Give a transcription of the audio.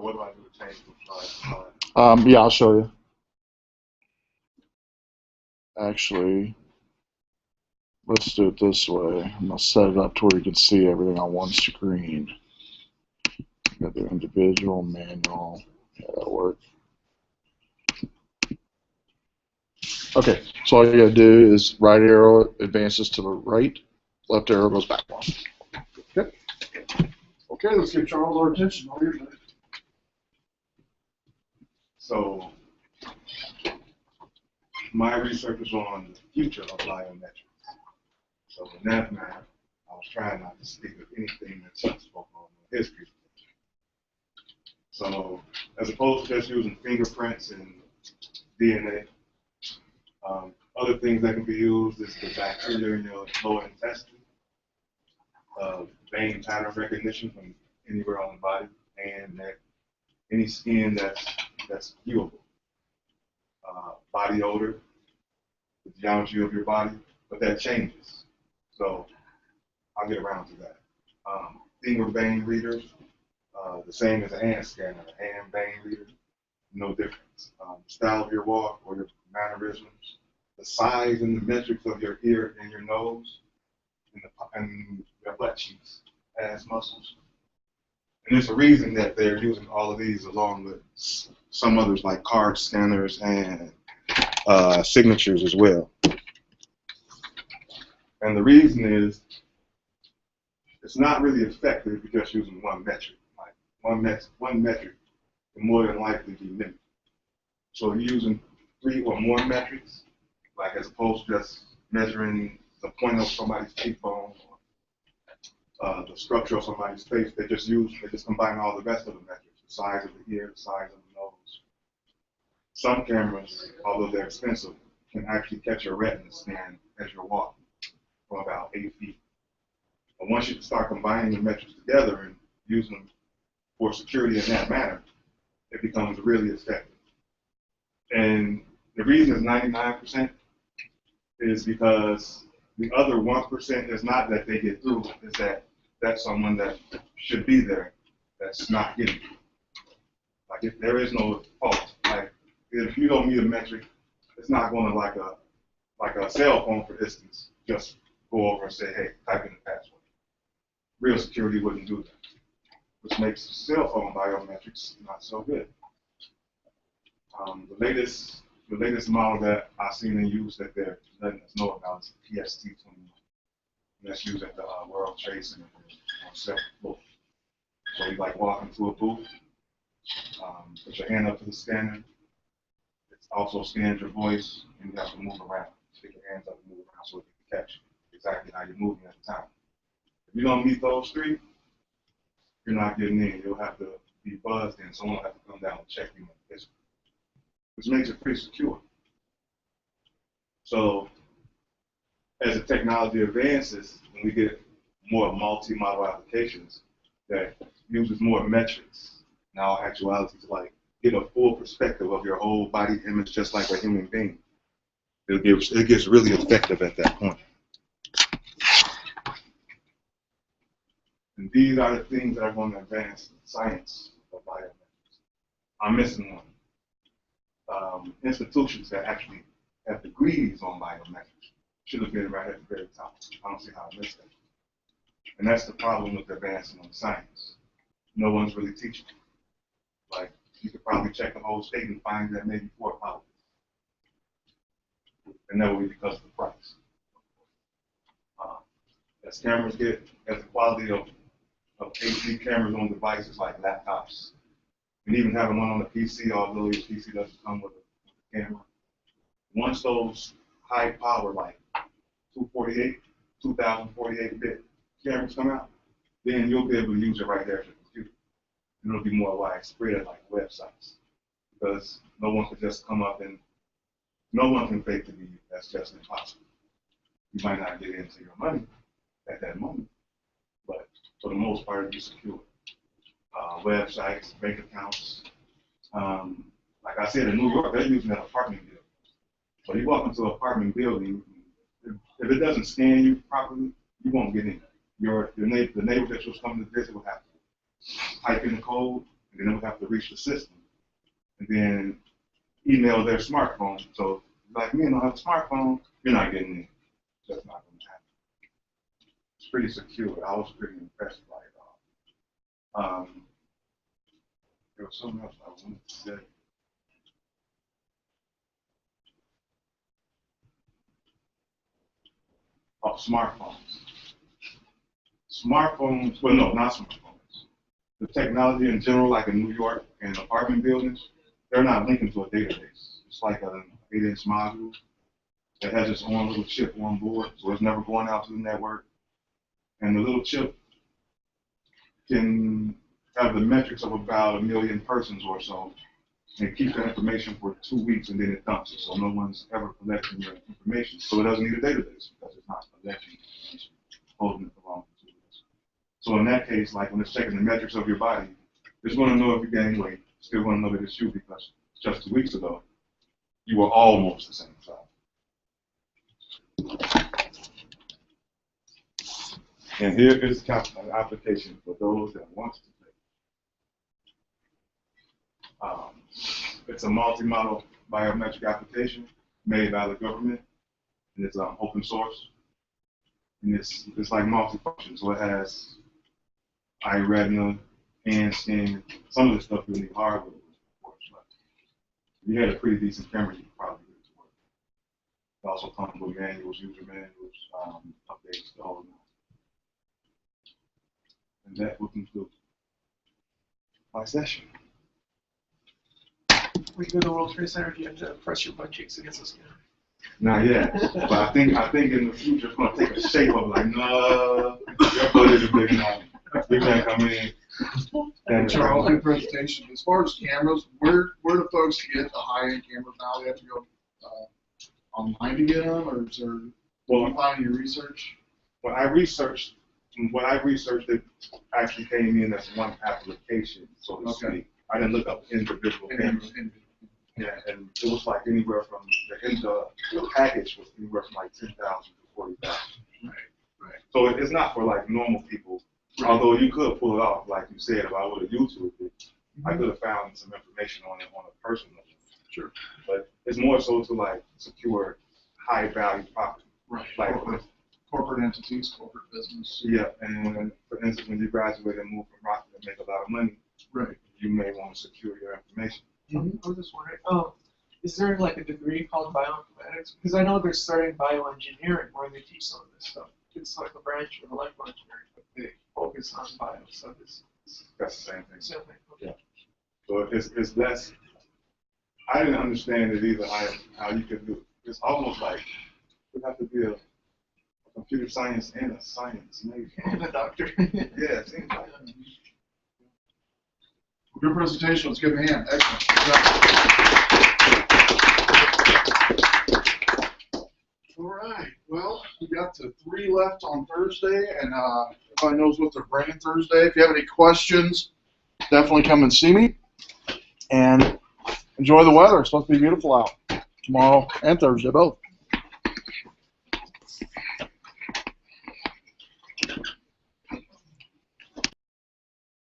So what do I do to change the slide? Yeah, I'll show you. Actually, let's do it this way. I'm going to set it up to where you can see everything on one screen. Got the individual, manual. Yeah, that'll work. Okay, so all you got to do is right arrow advances to the right, left arrow goes back one. Okay. Okay, let's give Charles our attention. All yours. So my research is on the future of biometrics. So in that matter, I was trying not to speak of anything that Chuck spoke on in his presentation. So as opposed to just using fingerprints and DNA, other things that can be used is the bacteria in your lower intestine, vein pattern recognition from anywhere on the body, and any skin that's viewable. Body odor, the geometry of your body, but that changes. So I'll get around to that. Finger vein readers, the same as a hand scanner, a hand vein reader, no difference. The style of your walk or your mannerisms, the size and the metrics of your ear and your nose, and your butt cheeks as muscles. And there's a reason that they're using all of these along with some others like card scanners and signatures as well. And the reason is it's not really effective if you're just using one metric. Like one metric can more than likely be mimicked. So if you're using 3 or more metrics, like as opposed to just measuring the point of somebody's cheekbone or the structure of somebody's face, they just combine all the rest of the metrics, the size of the ear, the size of the nose. Some cameras, although they're expensive, can actually catch your retina scan as you're walking from about 8 feet. But once you start combining the metrics together and using them for security in that manner, it becomes really effective. And the reason it's 99% is because the other 1% is not that they get through, is that that's someone that should be there that's not getting through. Like if there is no fault, like if you don't meet a metric, it's not going to like a cell phone, for instance, just go over and say, hey, type in the password. Real security wouldn't do that, which makes cell phone biometrics not so good. The latest model that I've seen in use that they're letting us know about is pct130. And that's used at the World Trade Center on several floors. So you like walk into a booth, put your hand up to the scanner. It also scans your voice, and you have to move around. Stick your hands up and move around so it can catch exactly how you're moving at the time. If you don't meet those 3, you're not getting in. You'll have to be buzzed in. Someone will have to come down and check you in the history, which makes it pretty secure. So as the technology advances, when we get more multi-model applications that uses more metrics, in all actuality, to like get a full perspective of your whole body image just like a human being, it gets really effective at that point. And these are the things that are going to advance the science of biometrics. I'm missing one. Institutions that actually have degrees on biometrics should have been right at the very top. I don't see how I missed that. And that's the problem with advancing on science. No one's really teaching. Like, you could probably check the whole state and find that maybe 4 colleges. And that would be because of the price. As cameras get, as the quality of HD cameras on devices like laptops, and even having one on the PC, although your PC doesn't come with a camera. Once those high power, like 2048-bit cameras come out, then you'll be able to use it right there at your computer. And it'll be more widespread like websites. Because no one could just come up and, no one can fake to be you. That's just impossible. You might not get into your money at that moment, but for the most part, it'll be secure. Websites, bank accounts. Like I said, in New York, they're using that apartment building. So you walk into an apartment building, if it doesn't scan you properly, you won't get in. The neighbor that was coming to visit will have to type in the code, and then they would have to reach the system, and then email their smartphone. So, like me, I don't have a smartphone, you're not getting in. That's not going to happen. It's pretty secure. I was pretty impressed by it all. There was something else I wanted to say. Oh, smartphones. Smartphones, well, no, not smartphones. The technology in general, like in New York and apartment buildings, they're not linking to a database. It's like an 8-inch module that has its own little chip on board, so it's never going out to the network. And the little chip can have the metrics of about 1 million persons or so, and it keeps that information for 2 weeks, and then it dumps it, so no one's ever collecting your information. So it doesn't need a database because it's not collecting information, holding it for long. So in that case, like when it's checking the metrics of your body, it's going to know if you gain weight. It's still going to know that it's you because just 2 weeks ago, you were almost the same size. And here is an application for those that want to take. It's a multi-model biometric application made by the government, and it's open source. And it's like multi-function, so it has eye retina, hand scan. Some of the stuff you need hardware, of course, but if you had a pretty decent camera, you could probably get it to work. It also comes with manuals, user manuals, updates, the whole nine. And that will conclude my session. When you go to the World Trade Center, do you have to press your butt cheeks against the skin? Not yet, but I think in the future it's going to take a shape of like, no, your butt is big enough. You can't come in. Charles, good presentation. As far as cameras, where do folks get the high-end cameras now? They have to go online to get them, or is there? Well, you find in your research. What I researched, it actually came in as one application, so to speak. I didn't look up individual cameras. Yeah, and it was like anywhere from the package was anywhere from like 10,000 to 40,000. Right. So it's not for like normal people. Right. Although you could pull it off, like you said, if I would have YouTubed it, I could have found some information on it on a personal level. Sure. But it's more so to like secure high value property. Right. Like corporate entities, corporate business. Yeah, and for instance, when you graduate and move from Rockford and make a lot of money, right, you may want to secure your information. I was just wondering, is there like a degree called bioinformatics? Because I know they're starting bioengineering where they teach some of this stuff. It's like a branch of electrical engineering, but they focus on bio stuff. That's the same thing. Same thing. Okay. Yeah. So it's less. I didn't understand it either. How you could do it. It's almost like you have to be a computer science and a science major. And a doctor. Yeah, it seems like. Good presentation. Let's give him a hand. Excellent. All right. Well, we got to 3 left on Thursday, and everybody knows what they're bringing Thursday. If you have any questions, definitely come and see me. And enjoy the weather. It's supposed to be beautiful out tomorrow and Thursday, both.